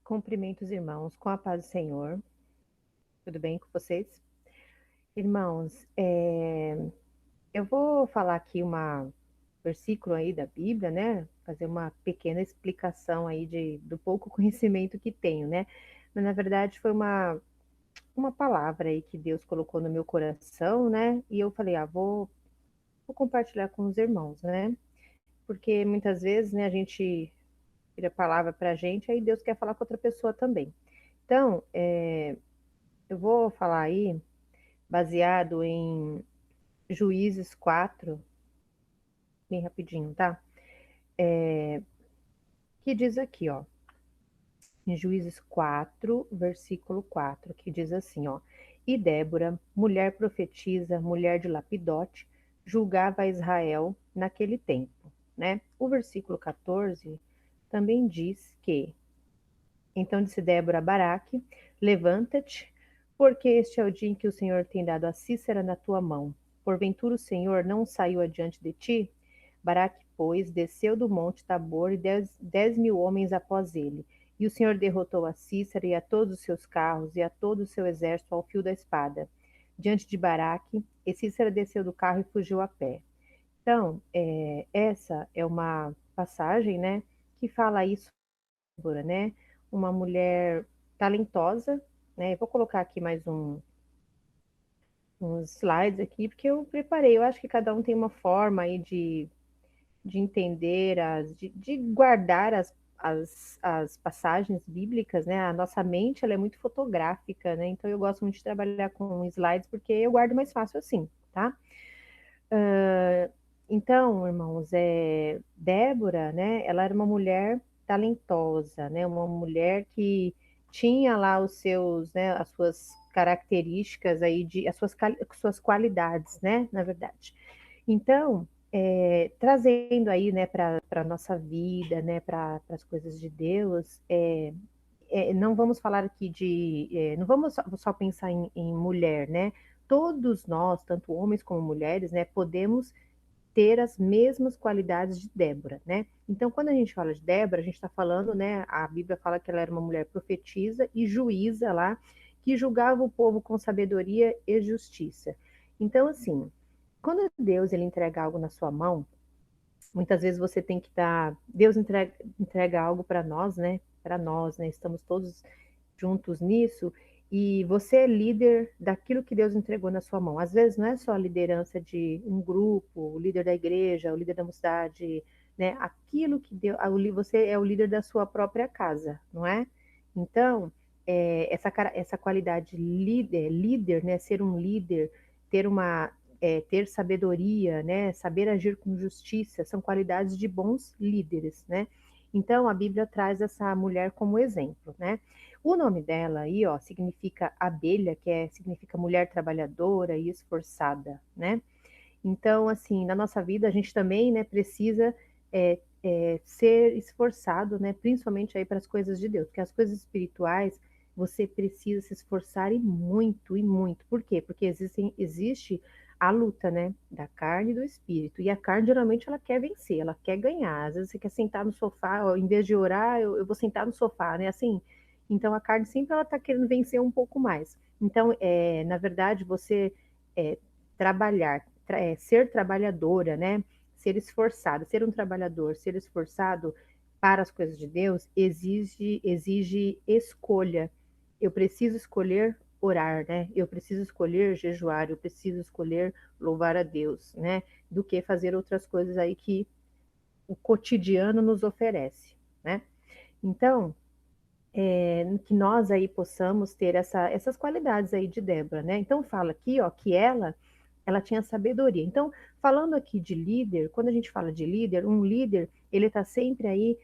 Cumprimento os irmãos com a paz do Senhor. Tudo bem com vocês? Irmãos, eu vou falar aqui um versículo aí da Bíblia, né? Fazer uma pequena explicação aí do pouco conhecimento que tenho, né? Mas na verdade foi uma palavra aí que Deus colocou no meu coração, né? E eu falei, vou compartilhar com os irmãos, né? Porque muitas vezes, né, a gente tira a palavra para a gente, aí Deus quer falar com outra pessoa também. Então, eu vou falar aí baseado em Juízes 4, bem rapidinho, tá? Que diz aqui, ó, em Juízes 4, versículo 4, que diz assim, ó: E Débora, mulher profetisa, mulher de Lapidote, julgava Israel naquele tempo, né? O versículo 14 também diz que, então disse Débora a Baraque: Levanta-te, porque este é o dia em que o Senhor tem dado a Cícera na tua mão. Porventura o Senhor não saiu adiante de ti? Baraque, pois, desceu do monte Tabor e 10.000 homens após ele. E o Senhor derrotou a Cícera e a todos os seus carros e a todo o seu exército ao fio da espada. Diante de Baraque, e Cícera desceu do carro e fugiu a pé. Então, essa é uma passagem, né, que fala isso, né? Uma mulher talentosa, né? Eu vou colocar aqui mais uns slides aqui, porque eu preparei. Eu acho que cada um tem uma forma aí de entender, de guardar as passagens bíblicas, né? A nossa mente, ela é muito fotográfica, né? Então eu gosto muito de trabalhar com slides, porque eu guardo mais fácil assim, tá? Então, irmãos, Débora, né? Ela era uma mulher talentosa, né? Uma mulher que tinha lá os seus, né? As suas características aí suas qualidades, né? Na verdade. Então, trazendo aí, né, para a nossa vida, né, para as coisas de Deus, não vamos falar aqui não vamos só pensar em mulher, né? Todos nós, tanto homens como mulheres, né, podemos ter as mesmas qualidades de Débora, né? Então, quando a gente fala de Débora, a gente está falando, né? A Bíblia fala que ela era uma mulher profetisa e juíza lá, que julgava o povo com sabedoria e justiça. Então, assim, quando Deus ele entrega algo na sua mão, muitas vezes você tem que dar. Deus entrega algo para nós, né? Para nós, né? Estamos todos juntos nisso. E você é líder daquilo que Deus entregou na sua mão. Às vezes não é só a liderança de um grupo, o líder da igreja, o líder da mocidade, né? Aquilo que Deus, você é o líder da sua própria casa, não é? Então, essa qualidade líder, né? Ser um líder, ter ter sabedoria, né? Saber agir com justiça, são qualidades de bons líderes, né? Então, a Bíblia traz essa mulher como exemplo, né? O nome dela aí, ó, significa abelha, significa mulher trabalhadora e esforçada, né? Então, assim, na nossa vida a gente também, né, precisa ser esforçado, né, principalmente aí para as coisas de Deus, porque as coisas espirituais você precisa se esforçar e muito, e muito. Por quê? Porque existe a luta, né, da carne e do espírito. E a carne geralmente ela quer vencer, ela quer ganhar. Às vezes você quer sentar no sofá, ó, em vez de orar, eu vou sentar no sofá, né? Assim, então a carne sempre ela está querendo vencer um pouco mais. Então, na verdade, você é, trabalhar, ser trabalhadora, né? Ser esforçado, ser um trabalhador, ser esforçado para as coisas de Deus exige escolha. Eu preciso escolher orar, né? Eu preciso escolher jejuar, eu preciso escolher louvar a Deus, né? Do que fazer outras coisas aí que o cotidiano nos oferece, né? Então, que nós aí possamos ter essas qualidades aí de Débora, né? Então fala aqui, ó, que ela tinha sabedoria. Então, falando aqui de líder, quando a gente fala de líder, um líder, ele está sempre aí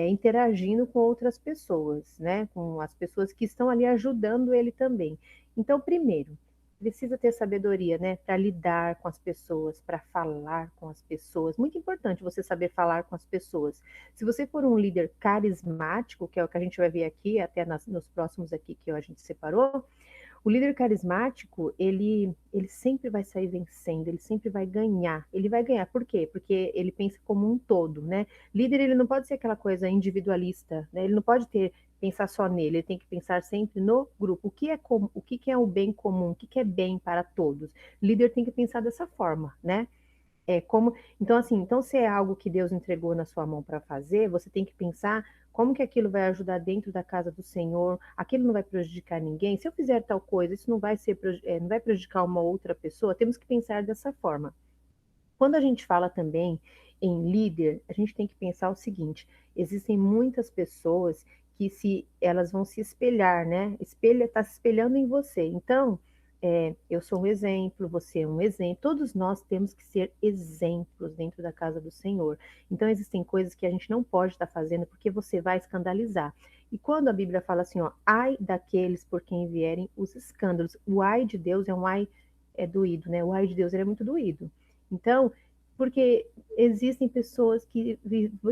interagindo com outras pessoas, né? Com as pessoas que estão ali ajudando ele também. Então, primeiro, precisa ter sabedoria, né? Para lidar com as pessoas, para falar com as pessoas. Muito importante você saber falar com as pessoas. Se você for um líder carismático, que é o que a gente vai ver aqui, até nos próximos aqui que a gente separou, O líder carismático, ele sempre vai sair vencendo, ele sempre vai ganhar. Ele vai ganhar, por quê? Porque ele pensa como um todo, né? Líder, ele não pode ser aquela coisa individualista, né? Ele não pode pensar só nele, ele tem que pensar sempre no grupo. O que é o bem comum? O que é bem para todos? Líder tem que pensar dessa forma, né? Então assim, então se é algo que Deus entregou na sua mão para fazer, você tem que pensar como que aquilo vai ajudar dentro da casa do Senhor, aquilo não vai prejudicar ninguém. Se eu fizer tal coisa, isso não vai prejudicar uma outra pessoa. Temos que pensar dessa forma. Quando a gente fala também em líder, a gente tem que pensar o seguinte: existem muitas pessoas que se elas vão se espelhar, né? Está se espelhando em você. Então, eu sou um exemplo, você é um exemplo. Todos nós temos que ser exemplos dentro da casa do Senhor. Então, existem coisas que a gente não pode estar fazendo porque você vai escandalizar. E quando a Bíblia fala assim, ó, ai daqueles por quem vierem os escândalos, o ai de Deus é um ai doído, né? O ai de Deus ele é muito doído. Então, porque existem pessoas que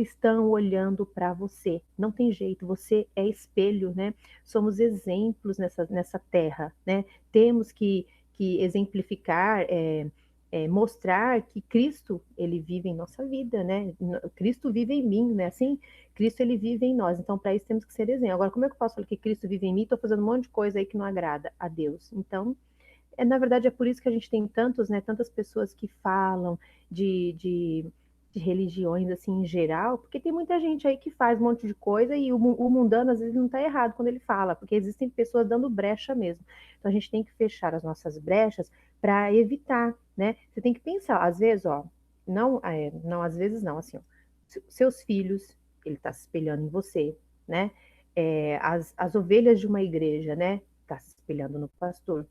estão olhando para você. Não tem jeito, você é espelho, né? Somos exemplos nessa terra, né? Temos que exemplificar, mostrar que Cristo, ele vive em nossa vida, né? Cristo vive em mim, né? Assim, Cristo, ele vive em nós. Então, para isso, temos que ser exemplo. Agora, como é que eu posso falar que Cristo vive em mim? Estou fazendo um monte de coisa aí que não agrada a Deus. Então, na verdade, é por isso que a gente tem tantas pessoas que falam de, de, de religiões assim em geral, porque tem muita gente aí que faz um monte de coisa e o mundano às vezes não está errado quando ele fala, porque existem pessoas dando brecha mesmo. Então a gente tem que fechar as nossas brechas para evitar, né? Você tem que pensar, às vezes, ó, não, às vezes não, assim, ó, seus filhos, ele está se espelhando em você, né? As ovelhas de uma igreja, né? Está se espelhando no pastor,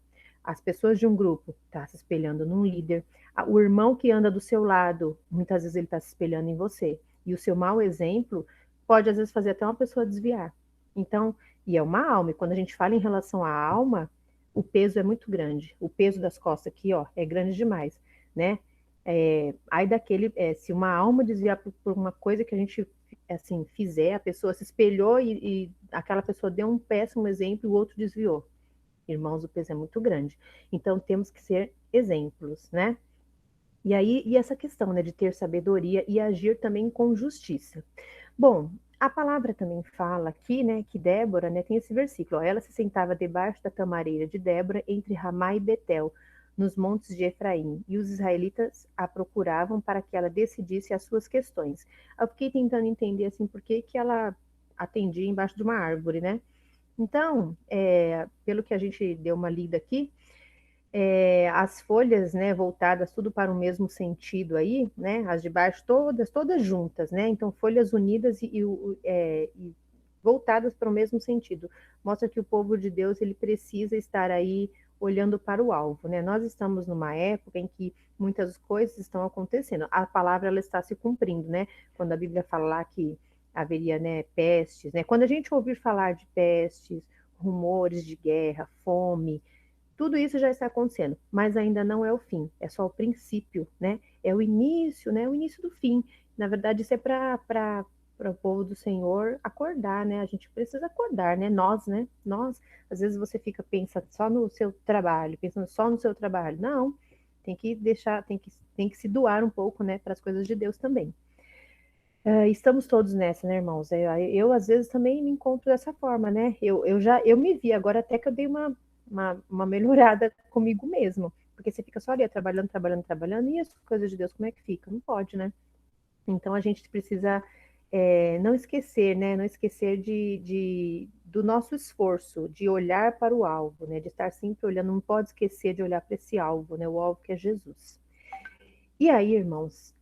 as pessoas de um grupo tá se espelhando num líder, o irmão que anda do seu lado, muitas vezes ele está se espelhando em você. E o seu mau exemplo pode, às vezes, fazer até uma pessoa desviar. Então, e é uma alma, e quando a gente fala em relação à alma, o peso é muito grande. O peso das costas aqui, ó, é grande demais, né? Aí se uma alma desviar por uma coisa que a gente, assim, fizer, a pessoa se espelhou e aquela pessoa deu um péssimo exemplo e o outro desviou. Irmãos, o peso é muito grande. Então, temos que ser exemplos, né? E aí, e essa questão, né, de ter sabedoria e agir também com justiça. Bom, a palavra também fala aqui, né, que Débora, né, tem esse versículo, ó, ela se sentava debaixo da tamareira de Débora, entre Ramá e Betel, nos montes de Efraim, e os israelitas a procuravam para que ela decidisse as suas questões. Eu fiquei tentando entender, assim, por que que ela atendia embaixo de uma árvore, né? Então, pelo que a gente deu uma lida aqui, as folhas, né, voltadas tudo para o mesmo sentido aí, né, as de baixo todas juntas, né, então folhas unidas e voltadas para o mesmo sentido, mostra que o povo de Deus ele precisa estar aí olhando para o alvo, né, nós estamos numa época em que muitas coisas estão acontecendo, a palavra ela está se cumprindo, né, quando a Bíblia fala lá que haveria, né, pestes, né, quando a gente ouvir falar de pestes, rumores de guerra, fome, tudo isso já está acontecendo, mas ainda não é o fim, é só o princípio, né? É o início, né? O início do fim. Na verdade, isso é para o povo do Senhor acordar, né? A gente precisa acordar, né? Nós, né? Nós, às vezes você fica pensando só no seu trabalho, pensando só no seu trabalho. Não, tem que deixar, tem que se doar um pouco, né? Para as coisas de Deus também. Estamos todos nessa, né, irmãos? Eu, às vezes também me encontro dessa forma, né? Eu me vi agora até que eu dei uma melhorada comigo mesmo, porque você fica só ali trabalhando, trabalhando, trabalhando, e as coisas de Deus como é que fica? Não pode, né? Então a gente precisa não esquecer, né? Não esquecer do nosso esforço, de olhar para o alvo, né? De estar sempre olhando, não pode esquecer de olhar para esse alvo, né? O alvo que é Jesus. E aí, irmãos,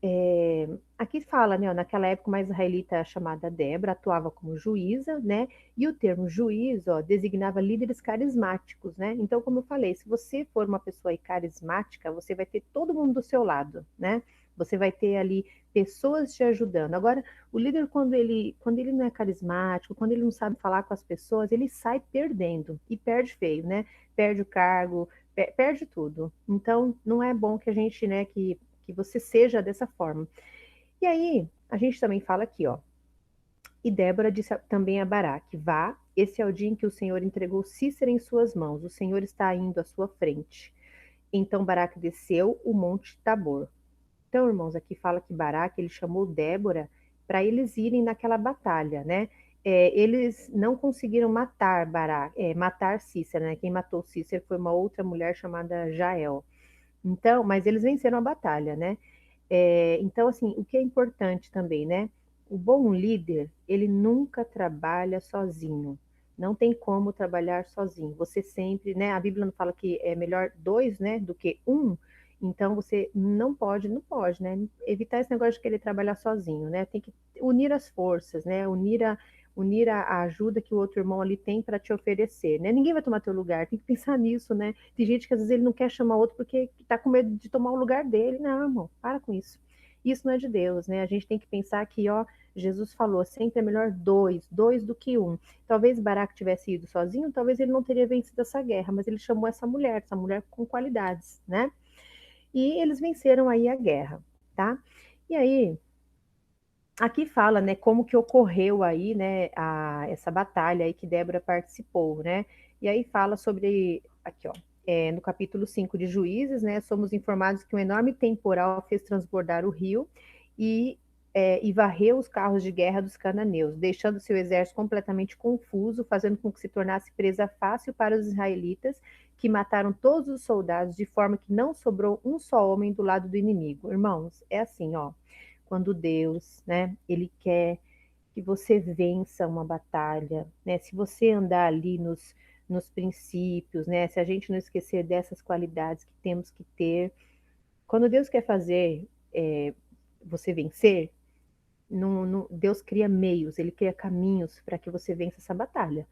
aqui fala, né, ó, naquela época uma israelita chamada Débora atuava como juíza, né, e o termo juiz, ó, designava líderes carismáticos, né, então, como eu falei, se você for uma pessoa aí carismática, você vai ter todo mundo do seu lado, né, você vai ter ali pessoas te ajudando. Agora, o líder, quando ele não é carismático, quando ele não sabe falar com as pessoas, ele sai perdendo, e perde feio, né, perde o cargo, perde tudo. Então, não é bom que a gente, né, que você seja dessa forma. E aí, a gente também fala aqui, ó. E Débora disse também a Baraque: vá, esse é o dia em que o Senhor entregou Cícera em suas mãos. O Senhor está indo à sua frente. Então Baraque desceu o monte Tabor. Então, irmãos, aqui fala que Baraque, ele chamou Débora para eles irem naquela batalha, né? Eles não conseguiram matar matar Cícera, né? Quem matou Cícera foi uma outra mulher chamada Jael. Então, mas eles venceram a batalha, né? Então, assim, o que é importante também, né? O bom líder, ele nunca trabalha sozinho. Não tem como trabalhar sozinho. Você sempre, né? A Bíblia não fala que é melhor dois, né, do que um. Então, você não pode, né? Evitar esse negócio de querer trabalhar sozinho, né? Tem que unir as forças, né? Unir a ajuda que o outro irmão ali tem para te oferecer, né? Ninguém vai tomar teu lugar. Tem que pensar nisso, né? Tem gente que às vezes ele não quer chamar outro porque está com medo de tomar o lugar dele. Não, irmão, para com isso. Isso não é de Deus, né? A gente tem que pensar que, ó, Jesus falou, sempre é melhor dois do que um. Talvez Baraque tivesse ido sozinho, talvez ele não teria vencido essa guerra, mas ele chamou essa mulher com qualidades, né? E eles venceram aí a guerra, tá? E aí, aqui fala, né, como que ocorreu aí, né, essa batalha aí que Débora participou, né? E aí fala sobre, aqui, ó, no capítulo 5 de Juízes, né, somos informados que um enorme temporal fez transbordar o rio e, e varreu os carros de guerra dos cananeus, deixando seu exército completamente confuso, fazendo com que se tornasse presa fácil para os israelitas, que mataram todos os soldados, de forma que não sobrou um só homem do lado do inimigo. Irmãos, é assim, ó, quando Deus, né, ele quer que você vença uma batalha, né? Se você andar ali nos princípios, né? Se a gente não esquecer dessas qualidades que temos que ter, quando Deus quer fazer você vencer, Deus cria meios, ele cria caminhos para que você vença essa batalha.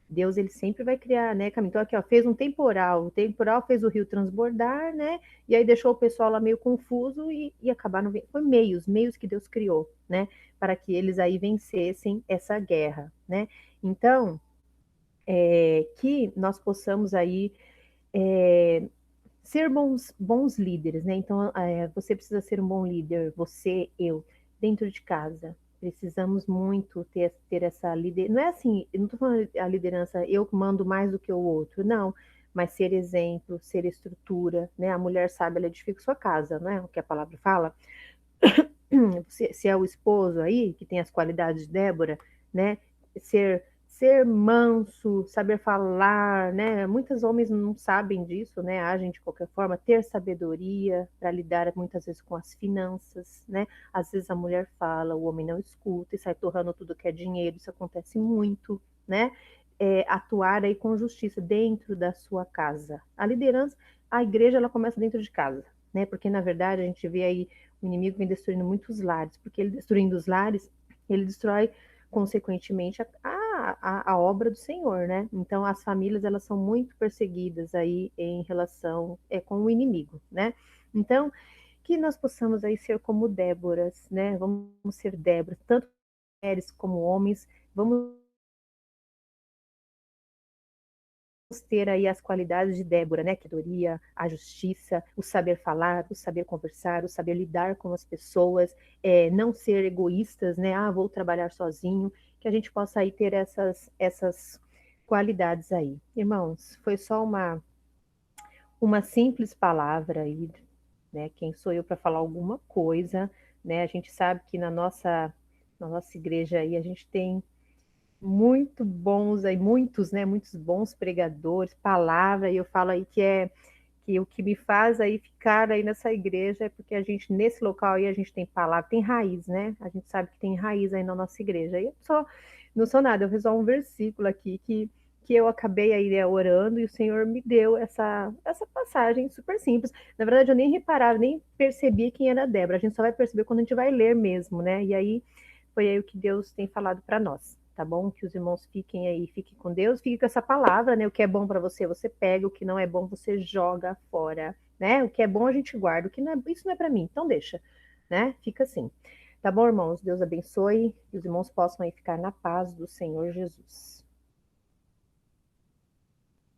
Deus, ele sempre vai criar, né, caminho. Então, aqui, ó, fez um temporal, o temporal fez o rio transbordar, né, e aí deixou o pessoal lá meio confuso e acabaram, foi meios que Deus criou, né, para que eles aí vencessem essa guerra, né. Então, que nós possamos aí ser bons líderes, né? Então, você precisa ser um bom líder, você, eu, dentro de casa. Precisamos muito ter essa liderança. Não é assim, eu não estou falando a liderança, eu mando mais do que o outro, não. Mas ser exemplo, ser estrutura, né? A mulher sabe, ela edifica sua casa, não é o que a palavra fala? Se é o esposo aí, que tem as qualidades de Débora, né? Ser manso, saber falar, né? Muitos homens não sabem disso, né? Agem de qualquer forma, ter sabedoria para lidar muitas vezes com as finanças, né? Às vezes a mulher fala, o homem não escuta e sai torrando tudo que é dinheiro, isso acontece muito, né? Atuar aí com justiça dentro da sua casa. A liderança, a igreja, ela começa dentro de casa, né? Porque na verdade a gente vê aí o inimigo vem destruindo muitos lares, porque ele destruindo os lares, ele destrói consequentemente a obra do Senhor, né? Então as famílias elas são muito perseguidas aí em relação com o inimigo, né? Então que nós possamos aí ser como Déboras, né? Vamos ser Déboras, tanto mulheres como homens, vamos ter aí as qualidades de Débora, né? Que doria, a justiça, o saber falar, o saber conversar, o saber lidar com as pessoas, não ser egoístas, né? Ah, vou trabalhar sozinho, que a gente possa aí ter essas qualidades aí. Irmãos, foi só uma simples palavra aí, né? Quem sou eu para falar alguma coisa, né? A gente sabe que na nossa igreja aí a gente tem muito bons aí, muitos, né, muitos bons pregadores, palavra, e eu falo aí que o que me faz aí ficar aí nessa igreja é porque a gente, nesse local aí, a gente tem palavra, tem raiz, né? A gente sabe que tem raiz aí na nossa igreja. E eu não sou nada, eu fiz só um versículo aqui que eu acabei aí, né, orando e o Senhor me deu essa passagem super simples. Na verdade, eu nem reparava, nem percebi quem era a Débora. A gente só vai perceber quando a gente vai ler mesmo, né? E aí foi aí o que Deus tem falado para nós, tá bom? Que os irmãos fiquem aí, fiquem com Deus, fiquem com essa palavra, né? O que é bom para você, você pega, o que não é bom, você joga fora, né? O que é bom a gente guarda, o que não é, isso não é para mim, então deixa, né? Fica assim. Tá bom, irmãos? Deus abençoe e os irmãos possam aí ficar na paz do Senhor Jesus.